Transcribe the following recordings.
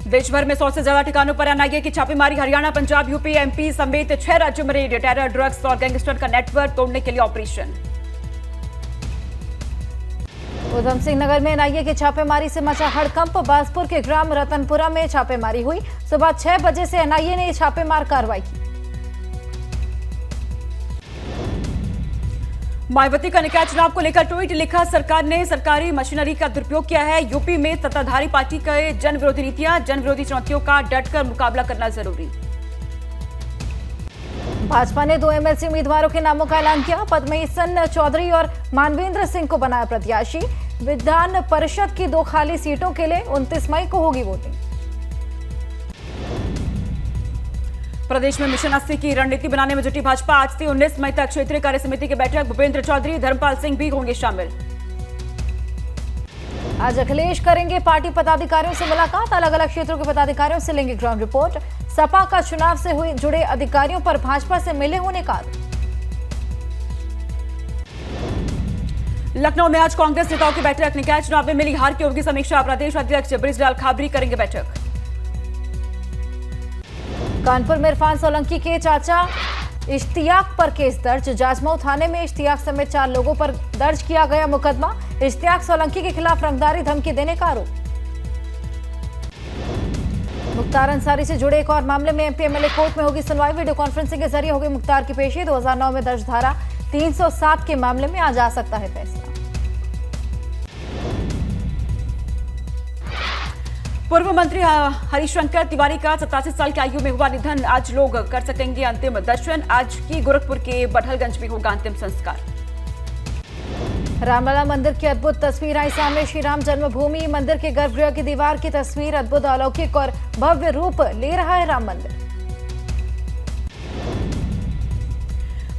देश भर में 100 से ज्यादा ठिकानों पर एनआईए की छापेमारी। हरियाणा, पंजाब, यूपी, एमपी समेत 6 राज्यों में रेड। टेरर, ड्रग्स और गैंगस्टर का नेटवर्क तोड़ने के लिए ऑपरेशन। उधम सिंह नगर में एनआईए की छापेमारी से मचा हड़कंप। बासपुर के ग्राम रतनपुरा में छापेमारी हुई। सुबह 6 बजे से एनआईए ने छापेमार कार्रवाई की। मायावती का निकाय चुनाव को लेकर ट्वीट लिखा, सरकार ने सरकारी मशीनरी का दुरुपयोग किया है। यूपी में सत्ताधारी पार्टी के जन विरोधी नीतियां, जन विरोधी चुनौतियों का डटकर मुकाबला करना जरूरी। भाजपा ने 2 एमएलसी उम्मीदवारों के नामों का ऐलान किया। पद्मईसन चौधरी और मानवेंद्र सिंह को बनाया प्रत्याशी। विधान परिषद की 2 खाली सीटों के लिए 29 मई को होगी वोटिंग। प्रदेश में मिशन 80 की रणनीति बनाने में जुटी भाजपा। आज से 19 मई तक क्षेत्रीय कार्य समिति की बैठक। भूपेंद्र चौधरी, धर्मपाल सिंह भी होंगे शामिल। आज अखिलेश करेंगे पार्टी पदाधिकारियों से मुलाकात। अलग अलग क्षेत्रों के पदाधिकारियों से लेंगे ग्राउंड रिपोर्ट। सपा का चुनाव से हुए जुड़े अधिकारियों पर भाजपा से मिले होने का। लखनऊ में आज कांग्रेस नेताओं की बैठक। निकाय चुनाव में मिली हार की होगी समीक्षा। प्रदेश अध्यक्ष बृजलाल खाबरी करेंगे बैठक। कानपुर में इरफान सोलंकी के चाचा इश्तियाक पर केस दर्ज। जाजमऊ थाने में इश्तियाक समेत 4 लोगों पर दर्ज किया गया मुकदमा। इश्तियाक सोलंकी के खिलाफ रंगदारी धमकी देने का आरोप। मुख्तार अंसारी से जुड़े एक और मामले में एमपी एमएलए कोर्ट में होगी सुनवाई। वीडियो कॉन्फ्रेंसिंग के जरिए होगी मुख्तार की पेशी। 2009 में दर्ज धारा 307 के मामले में आज आ सकता है फैसला। पूर्व मंत्री हरिशंकर तिवारी का 87 साल की आयु में हुआ निधन। आज लोग कर सकेंगे अंतिम दर्शन। आज की गोरखपुर के बड़हलगंज में होगा अंतिम संस्कार। रामलला मंदिर की अद्भुत तस्वीर आई सामने। श्री राम जन्मभूमि मंदिर के गर्भगृह की दीवार की तस्वीर अद्भुत, अलौकिक और भव्य रूप ले रहा है राम मंदिर।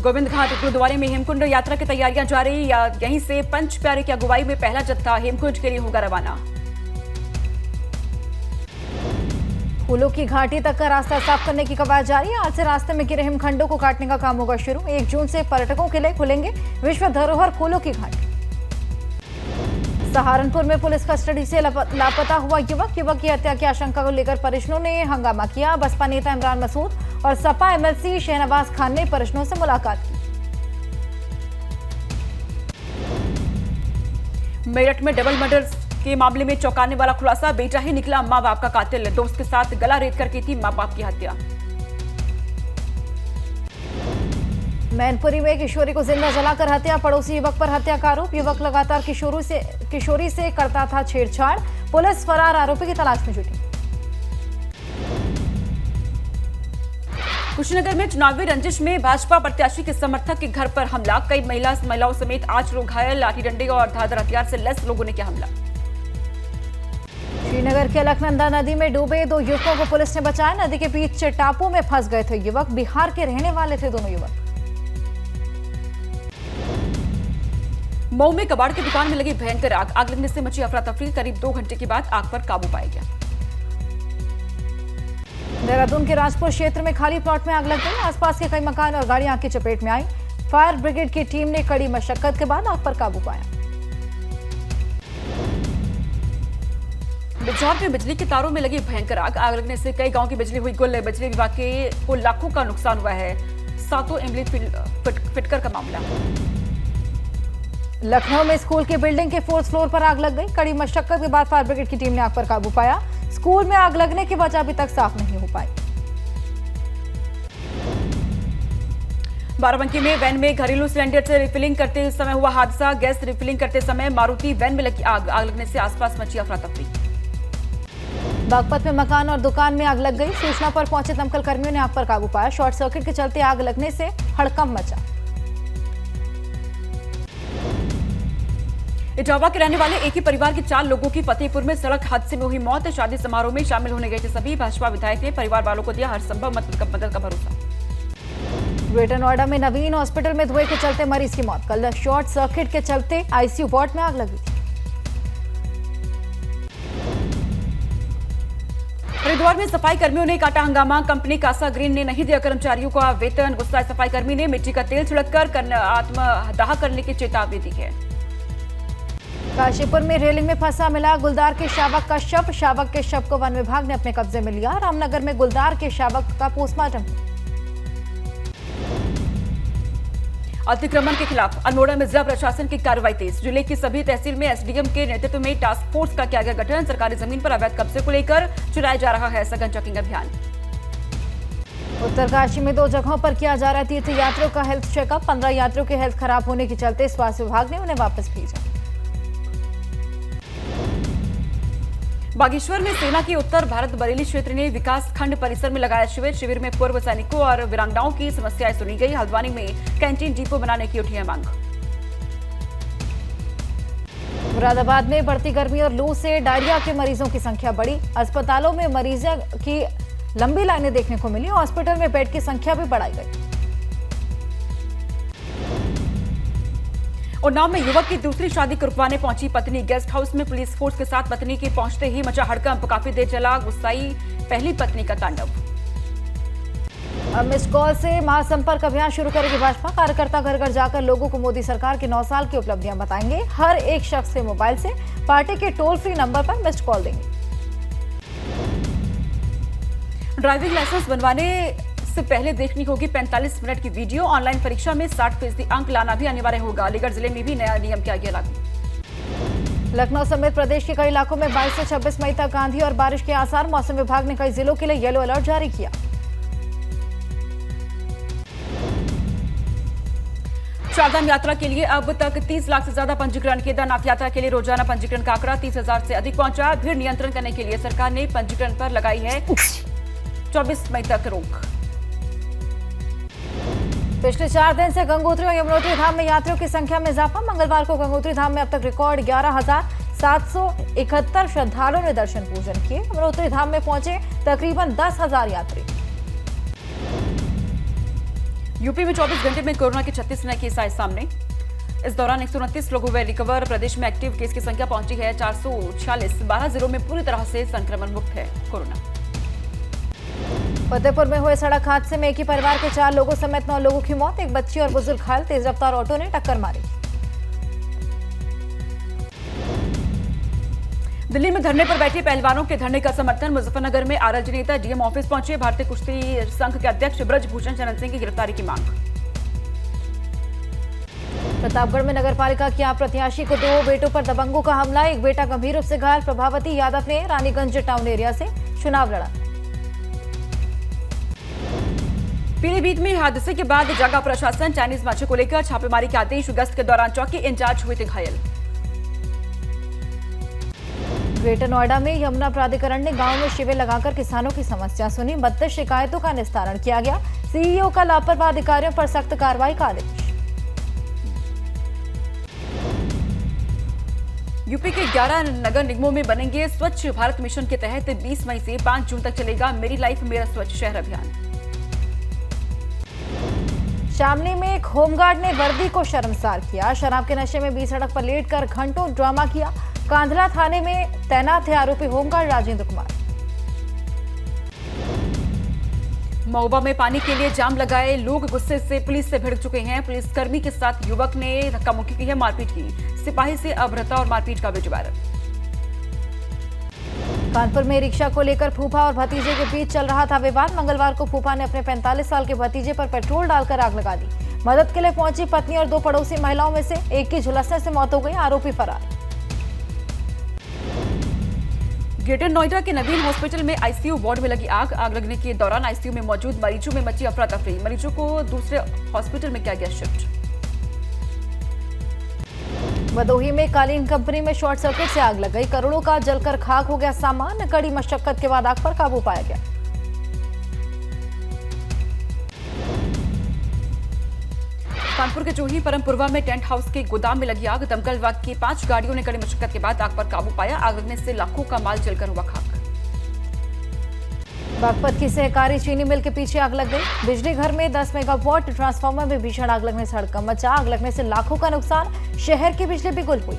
गोविंद घाट गुरुद्वारे में हेमकुंड यात्रा की तैयारियां जारी। यहीं से पंच प्यारे की अगुवाई में पहला जत्था हेमकुंड के लिए होगा रवाना। फूलों की घाटी तक का रास्ता साफ करने की कवायद जारी। आज से रास्ते में गिरे हिमखंडों को काटने का काम होगा शुरू। 1 जून से पर्यटकों के लिए खुलेंगे विश्व धरोहर फूलों की घाटी। सहारनपुर में पुलिस कस्टडी से लापता हुआ युवक की हत्या की आशंका को लेकर परिजनों ने हंगामा किया। बसपा नेता इमरान मसूद और सपा एमएलसी शहनवाज खान ने परिजनों से मुलाकात की। मेरठ में डबल मर्डर के मामले में चौंकाने वाला खुलासा। बेटा ही निकला मां बाप का कातिल। दोस्त के साथ गला रेत कर की थी मां बाप की हत्या। मैनपुरी में किशोरी को जिंदा जलाकर हत्या। पड़ोसी युवक पर हत्या का आरोप। युवक लगातार किशोरी से करता था छेड़छाड़। पुलिस फरार आरोपी की तलाश में जुटी। कुशीनगर में चुनावी रंजिश में भाजपा प्रत्याशी के समर्थक के घर पर हमला। कई महिलाओं समेत 8 लोग घायल। लाठी डंडे और धारदार हथियार से लैस लोगों ने किया हमला। श्रीनगर के अलकनंदा नदी में डूबे 2 युवकों को पुलिस ने बचाया। नदी के बीच टापू में फंस गए थे युवक। बिहार के रहने वाले थे दोनों युवक। मऊ में कबाड़ की दुकान में लगी भयंकर आग लगने से मची अफरा तफरी। करीब 2 घंटे के बाद आग पर काबू पाया गया। देहरादून के राजपुर क्षेत्र में खाली प्लॉट में आग लग गई। आसपास के कई मकान और गाड़ियां आग की चपेट में आई। फायर ब्रिगेड की टीम ने कड़ी मशक्कत के बाद आग पर काबू पाया। बिजौर में बिजली के तारों में लगी भयंकर आग लगने से कई गांव की बिजली हुई गुल। बिजली विभाग को लाखों का नुकसान हुआ है। 7 एम्बुलेंस फिटकर का मामला। लखनऊ में स्कूल के बिल्डिंग के 4th फ्लोर पर आग लग गई। कड़ी मशक्कत के बाद फायर ब्रिगेड की टीम ने आग पर काबू पाया। स्कूल में आग लगने की वजह अभी तक साफ नहीं हो पाई। बाराबंकी में वैन में घरेलू सिलेंडर से रिफिलिंग करते समय हुआ हादसा। गैस रिफिलिंग करते समय मारुति वैन में लगी आग लगने से आसपास मची अफरा तफरी। बागपत में मकान और दुकान में आग लग गई। सूचना पर पहुंचे दमकल कर्मियों ने आग पर काबू पाया। शॉर्ट सर्किट के चलते आग लगने से हड़कंप मचा। इटावा के रहने वाले एक ही परिवार के 4 लोगों की फतेहपुर में सड़क हादसे में हुई मौत। शादी समारोह में शामिल होने गए थे सभी। भाजपा विधायक ने परिवार वालों को दिया हर संभव मदद का भरोसा। ग्रेटर नोएडा में नवीन हॉस्पिटल में धुएं के चलते मरीज की मौत। कल शॉर्ट सर्किट के चलते आईसीयू वार्ड में आग लगी थी। हरिद्वार में सफाई कर्मियों ने काटा हंगामा। कंपनी कासा ग्रीन ने नहीं दिया कर्मचारियों का वेतन। गुस्साए सफाई कर्मी ने मिट्टी का तेल छिड़ककर आत्मदाह करने की चेतावनी दी है। काशीपुर में रेलिंग में फंसा मिला गुलदार के शावक का शव। शावक के शव को वन विभाग ने अपने कब्जे में लिया। रामनगर में गुलदार के शावक का पोस्टमार्टम। अतिक्रमण के खिलाफ अल्मोड़ा में जिला प्रशासन की कार्रवाई तेज। जिले की सभी तहसील में एसडीएम के नेतृत्व में टास्क फोर्स का किया गया गठन। सरकारी जमीन पर अवैध कब्जे को लेकर चलाया जा रहा है सघन चेकिंग अभियान। उत्तरकाशी में 2 जगहों पर किया जा रहा है तीर्थ यात्रियों का हेल्थ चेकअप। 15 यात्रियों की हेल्थ खराब होने के चलते स्वास्थ्य विभाग ने उन्हें वापस भेजा। बागेश्वर में सेना की उत्तर भारत बरेली क्षेत्र ने विकास खंड परिसर में लगाया शिविर। शिविर में पूर्व सैनिकों और वीरांगनाओं की समस्याएं सुनी गई। हल्द्वानी में कैंटीन डिपो बनाने की उठी है मांग। मुरादाबाद में बढ़ती गर्मी और लू से डायरिया के मरीजों की संख्या बढ़ी। अस्पतालों में मरीजों की लंबी लाइनें देखने को मिली। हॉस्पिटल में बेड की संख्या भी बढ़ाई गई। उन्नाव में युवक की दूसरी शादी को रुकवाने पहुंची पत्नी। गेस्ट हाउस में पुलिस फोर्स के साथ पत्नी के पहुंचते ही मचा हड़कंप। काफी देर चला गुस्साई पहली पत्नी का तांडव। अब मिस्ड कॉल से महासंपर्क अभियान शुरू करेगी भाजपा। कार्यकर्ता घर घर जाकर लोगों को मोदी सरकार के 9 साल की उपलब्धियां बताएंगे। हर एक शख्स के मोबाइल से पार्टी के टोल फ्री नंबर पर मिस्ड कॉल देंगे। ड्राइविंग लाइसेंस बनवाने से पहले देखनी होगी 45 मिनट की वीडियो। ऑनलाइन परीक्षा में 60% अंक लाना भी अनिवार्य होगा। अलीगढ़ जिले में भी नया नियम किया गया लागू। लखनऊ समेत प्रदेश के कई इलाकों में 22 से 26 मई तक आंधी और बारिश के आसार। मौसम विभाग ने कई जिलों के लिए येलो अलर्ट जारी किया। चारधाम यात्रा के लिए अब तक 30 लाख से ज्यादा पंजीकरण। केदारनाथ यात्रा के लिए रोजाना पंजीकरण का आंकड़ा 30,000 से अधिक पहुंचा। भीड़ नियंत्रण करने के लिए सरकार ने पंजीकरण पर लगाई है 24 मई तक रोक। पिछले 4 दिन से गंगोत्री और यमुनोत्री धाम में यात्रियों की संख्या में इजाफा। मंगलवार को गंगोत्री धाम में अब तक रिकॉर्ड 11,771 श्रद्धालुओं ने दर्शन पूजन किए। यमुनोत्री धाम में पहुंचे तकरीबन 10,000 यात्री। यूपी में 24 घंटे में कोरोना के 36 नए केस आए सामने। इस दौरान 129 लोग हुए रिकवर। प्रदेश में एक्टिव केस की संख्या पहुंची है 446। 12 जिलों में पूरी तरह से संक्रमण मुक्त है कोरोना। फतेहपुर में हुए सड़क हादसे में एक ही परिवार के 4 लोगों समेत 9 लोगों की मौत। एक बच्ची और बुजुर्ग घायल। तेज रफ्तार ऑटो ने टक्कर मारी। दिल्ली में धरने पर बैठे पहलवानों के धरने का समर्थन। मुजफ्फरनगर में आरएलजे नेता डीएम ऑफिस पहुंचे। भारतीय कुश्ती संघ के अध्यक्ष ब्रजभूषण शरण सिंह की गिरफ्तारी की मांग। प्रतापगढ़ में नगरपालिका की आप प्रत्याशी को 2 बेटों पर दबंगों का हमला। एक बेटा गंभीर रूप से घायल। प्रभावती यादव ने रानीगंज टाउन एरिया से चुनाव लड़ा। पीलीभीत में हादसे के बाद जागा प्रशासन। चाइनीज माछी को लेकर छापेमारी के आदेश। गश्त के दौरान चौकी इंचार्ज हुए थे घायल। ग्रेटर नोएडा में यमुना प्राधिकरण ने गांव में शिविर लगाकर किसानों की समस्या सुनी। 32 शिकायतों का निस्तारण किया गया। सीईओ का लापरवाह अधिकारियों पर सख्त कार्रवाई का आदेश। यूपी के 11 नगर निगमों में बनेंगे स्वच्छ भारत मिशन के तहत 20 मई से 5 जून तक चलेगा मेरी लाइफ मेरा स्वच्छ शहर अभियान। शामली में एक होमगार्ड ने वर्दी को शर्मसार किया। शराब के नशे में बीच सड़क पर लेटकर घंटों ड्रामा किया। कांधला थाने में तैनात है आरोपी होमगार्ड राजेंद्र कुमार। महोबा में पानी के लिए जाम लगाए लोग गुस्से से पुलिस से भिड़ चुके हैं। पुलिसकर्मी के साथ युवक ने धक्का मुक्की की है, मारपीट की। सिपाही से अभद्रता और मारपीट का वीडियो वायरल। कानपुर में रिक्शा को लेकर फूफा और भतीजे के बीच चल रहा था विवाद। मंगलवार को फूफा ने अपने 45 साल के भतीजे पर पेट्रोल डालकर आग लगा दी। मदद के लिए पहुंची पत्नी और 2 पड़ोसी महिलाओं में से एक की झुलसने से मौत हो गई। आरोपी फरार। ग्रेटर नोएडा के नवीन हॉस्पिटल में आईसीयू वार्ड में लगी आग। आग लगने के दौरान आईसीयू में मौजूद मरीजों में मची अफरा तफरी। मरीजों को दूसरे हॉस्पिटल में किया गया शिफ्ट। भदोही में कालीन कंपनी में शॉर्ट सर्किट से आग लग गई। करोड़ों का जलकर खाक हो गया सामान। कड़ी मशक्कत के बाद आग पर काबू पाया गया। कानपुर के जोही परमपुरवा में टेंट हाउस के गोदाम में लगी आग। दमकल विभाग की 5 गाड़ियों ने कड़ी मशक्कत के बाद आग पर काबू पाया। आग लगने से लाखों का माल जलकर हुआ खाक। बागपत की सहकारी चीनी मिल के पीछे आग लग गई। बिजली घर में 10 मेगावाट ट्रांसफार्मर में भीषण आग लगने से हड़कंप मचा। आग लगने से लाखों का नुकसान। शहर की बिजली भी गुल हुई।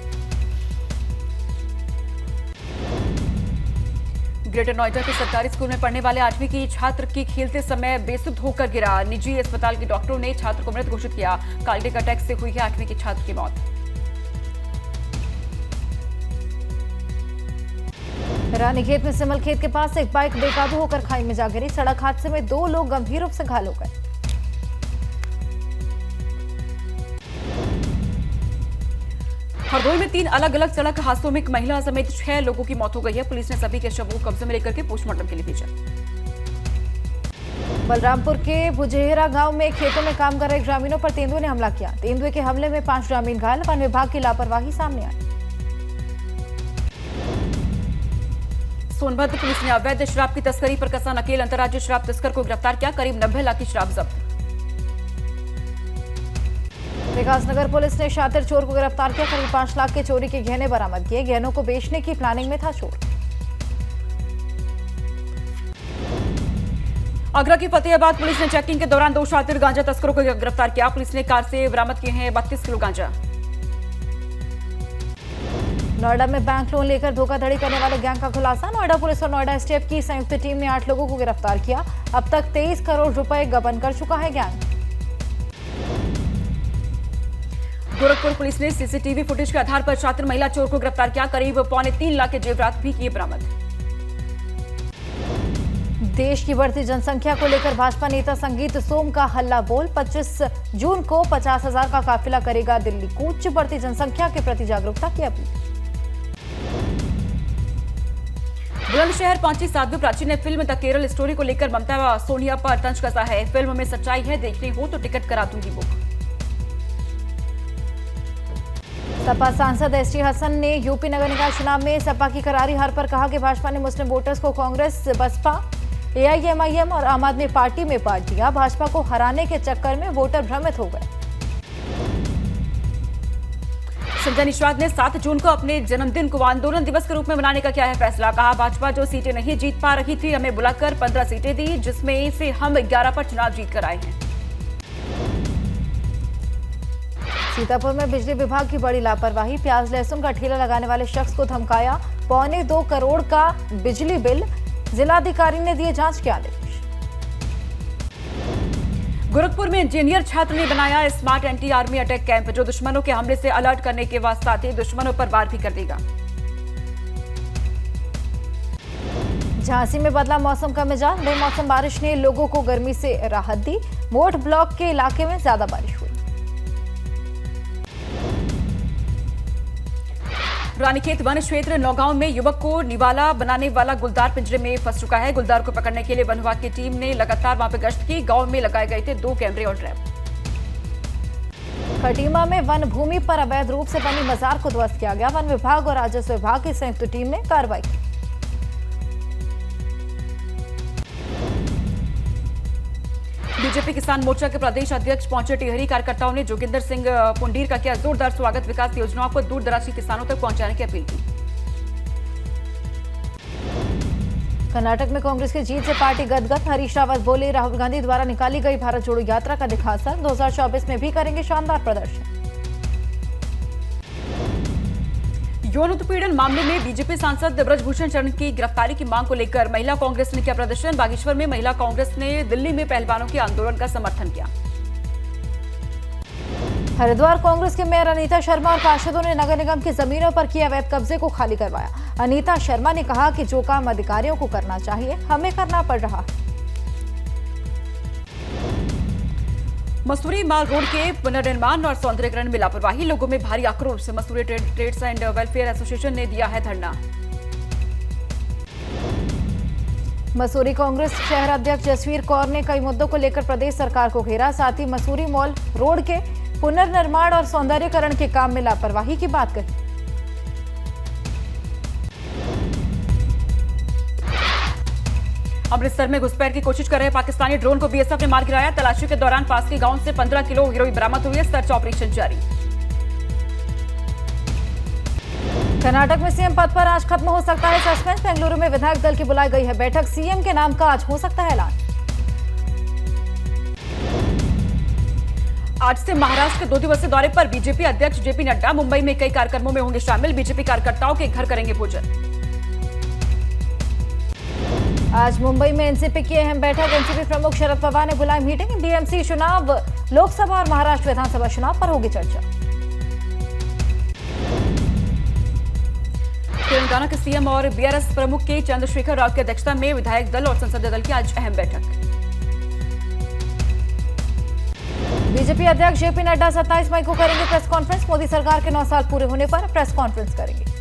ग्रेटर नोएडा के सरकारी स्कूल में पढ़ने वाले 8वीं की छात्र की खेलते समय बेसुध होकर गिरा। निजी अस्पताल के डॉक्टरों ने छात्र को मृत घोषित किया। कार्डियक अटैक से हुई है 8वीं की छात्र की मौत। रानीखेत में सिमलखेत के पास एक बाइक बेकाबू होकर खाई में जा गिरी। सड़क हादसे में 2 लोग गंभीर रूप से घायल हो गए। हरदोई में 3 अलग अलग सड़क हादसों में एक महिला समेत 6 लोगों की मौत हो गई है। पुलिस ने सभी के शवों को कब्जे में लेकर के पोस्टमार्टम के लिए भेजा। बलरामपुर के भुजेहरा गांव में खेतों में काम कर रहे ग्रामीणों पर तेंदुए ने हमला किया। तेंदुए के हमले में 5 ग्रामीण घायल। वन विभाग की लापरवाही सामने आई। सोनभद्र पुलिस ने अवैध शराब की तस्करी पर कसा नकेल। अंतर्राज्यीय शराब तस्कर को गिरफ्तार किया। करीब 90 लाख की शराब जब्त। विकासनगर पुलिस ने शातिर चोर को गिरफ्तार किया। करीब 5 लाख के चोरी के गहने बरामद किए। गहनों को बेचने की प्लानिंग में था चोर। आगरा की फतेहाबाद पुलिस ने चेकिंग के दौरान 2 शातिर गांजा तस्करों को गिरफ्तार किया। पुलिस ने कार से बरामद किए हैं 32 किलो गांजा। नोएडा में बैंक लोन लेकर धोखाधड़ी करने वाले गैंग का खुलासा। नोएडा पुलिस और नोएडा एसटीएफ की संयुक्त टीम ने 8 लोगों को गिरफ्तार किया। अब तक 23 करोड़ रुपए गबन कर चुका है गैंग। गोरखपुर पुलिस ने सीसीटीवी फुटेज के आधार पर शातिर महिला चोर को गिरफ्तार किया। करीब 3.25 लाख के जेवरात भी किए बरामद। देश की बढ़ती जनसंख्या को लेकर भाजपा नेता संगीत सोम का हल्ला बोल। 25 जून को 50,000 का काफिला करेगा दिल्ली कूच। बढ़ती जनसंख्या के प्रति जागरूकता की अपील। बुलंदशहर पहुंची साध्वी प्राची ने फिल्म द केरल स्टोरी को लेकर ममता व सोनिया पर तंज कसा है। फिल्म में सच्चाई है, देखनी हो तो टिकट करा दूंगी बुक। सपा सांसद एसटी हसन ने यूपी नगर निकाय चुनाव में सपा की करारी हार पर कहा कि भाजपा ने मुस्लिम वोटर्स को कांग्रेस, बसपा, एआईएमआईएम और आम आदमी पार्टी में बांट दिया। भाजपा को हराने के चक्कर में वोटर भ्रमित हो गए। संजय निषाद ने 7 जून को अपने जन्मदिन को आंदोलन दिवस के रूप में मनाने का किया है फैसला। कहा, भाजपा जो सीटें नहीं जीत पा रही थी हमें बुलाकर 15 सीटें दी, जिसमें से हम 11 पर चुनाव जीत कर आए हैं। सीतापुर में बिजली विभाग की बड़ी लापरवाही। प्याज लहसुन का ठेला लगाने वाले शख्स को धमकाया। 2.25 करोड़ का बिजली बिल। जिलाधिकारी ने दिए जांच के आदेश। गोरखपुर में इंजीनियर छात्र ने बनाया smart anti army attack camp, जो दुश्मनों के हमले से अलर्ट करने के वास्ते दुश्मनों पर वार भी कर देगा। झांसी में बदला मौसम का मिजाज। बेमौसम बारिश ने लोगों को गर्मी से राहत दी। मोट ब्लॉक के इलाके में ज्यादा बारिश हुई। रानीखेत वन क्षेत्र नौगांव में युवक को निवाला बनाने वाला गुलदार पिंजरे में फंस चुका है। गुलदार को पकड़ने के लिए वन विभाग की टीम ने लगातार वहां पर गश्त की। गांव में लगाए गए थे 2 कैमरे और ट्रैप। खटीमा में वन भूमि पर अवैध रूप से बनी मजार को ध्वस्त किया गया। वन विभाग और राजस्व विभाग की संयुक्त टीम ने कार्रवाई की। बीजेपी किसान मोर्चा के प्रदेश अध्यक्ष पहुंचे टिहरी। कार्यकर्ताओं ने जोगिंदर सिंह पुंडीर का किया जोरदार स्वागत। विकास योजनाओं को दूर दराज के किसानों तक पहुंचाने की अपील की। कर्नाटक में कांग्रेस की जीत से पार्टी गदगद। हरीश रावत बोले, राहुल गांधी द्वारा निकाली गई भारत जोड़ो यात्रा का दिखा असर। 2024 में भी करेंगे शानदार प्रदर्शन। यौन उत्पीड़न मामले में बीजेपी सांसद ब्रजभूषण शरण की गिरफ्तारी की मांग को लेकर महिला कांग्रेस ने किया प्रदर्शन। बागेश्वर में महिला कांग्रेस ने दिल्ली में पहलवानों के आंदोलन का समर्थन किया। हरिद्वार कांग्रेस के मेयर अनीता शर्मा और पार्षदों ने नगर निगम की जमीनों पर किए अवैध कब्जे को खाली करवाया। अनीता शर्मा ने कहा कि जो काम अधिकारियों को करना चाहिए हमें करना पड़ रहा है। मसूरी माल रोड के पुनर्निर्माण और सौंदर्यीकरण में लापरवाही। लोगों में भारी आक्रोश। Mussoorie trades and welfare association ने दिया है धरना। मसूरी कांग्रेस शहर अध्यक्ष जसवीर कौर ने कई मुद्दों को लेकर प्रदेश सरकार को घेरा। साथ ही मसूरी मॉल रोड के पुनर्निर्माण और सौंदर्यीकरण के काम में लापरवाही की बात कही। अमृतसर में घुसपैठ की कोशिश कर रहे पाकिस्तानी ड्रोन को बीएसएफ ने मार गिराया। तलाशी के दौरान पास के गांव से 15 किलो हेरोइन बरामद हुई है। सर्च ऑपरेशन जारी। कर्नाटक में सीएम पद पर आज खत्म हो सकता है सस्पेंस। बेंगलुरु में विधायक दल की बुलाई गई है बैठक। सीएम के नाम का आज हो सकता है ऐलान। आज से महाराष्ट्र के 2 दिवसीय दौरे पर बीजेपी अध्यक्ष जेपी नड्डा। मुंबई में कई कार्यक्रमों में होंगे शामिल। बीजेपी कार्यकर्ताओं के घर करेंगे भोजन। आज मुंबई में एनसीपी की अहम बैठक। एनसीपी प्रमुख शरद पवार ने बुलाई मीटिंग। डीएमसी चुनाव, लोकसभा और महाराष्ट्र विधानसभा चुनाव पर होगी चर्चा। तेलंगाना के सीएम और बीआरएस प्रमुख के चंद्रशेखर राव की अध्यक्षता में विधायक दल और संसदीय दल की आज अहम बैठक। बीजेपी अध्यक्ष जेपी नड्डा 27 मई को करेंगे प्रेस कॉन्फ्रेंस। मोदी सरकार के 9 साल पूरे होने पर प्रेस कॉन्फ्रेंस करेंगे।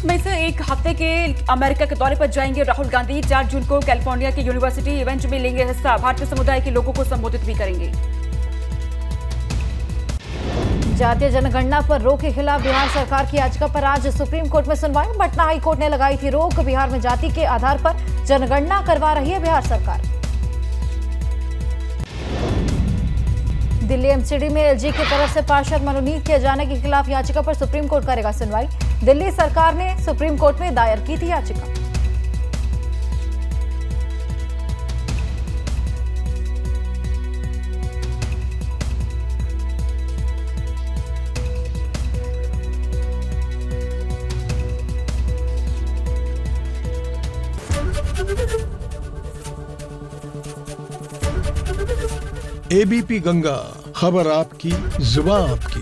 मई से एक हफ्ते के अमेरिका के दौरे पर जाएंगे राहुल गांधी। 4 जून को कैलिफोर्निया के यूनिवर्सिटी इवेंट में लेंगे हिस्सा। भारतीय समुदाय के लोगों को संबोधित भी करेंगे। जातीय जनगणना पर रोक के खिलाफ बिहार सरकार की याचिका पर आज सुप्रीम कोर्ट में सुनवाई। पटना हाई कोर्ट ने लगाई थी रोक। बिहार में जाति के आधार पर जनगणना करवा रही है बिहार सरकार। दिल्ली एमसीडी में एलजी की तरफ से पार्षद मनोनीत किए जाने के खिलाफ याचिका पर सुप्रीम कोर्ट करेगा सुनवाई। दिल्ली सरकार ने सुप्रीम कोर्ट में दायर की थी याचिका। एबीपी गंगा, खबर आपकी, जुबान आपकी।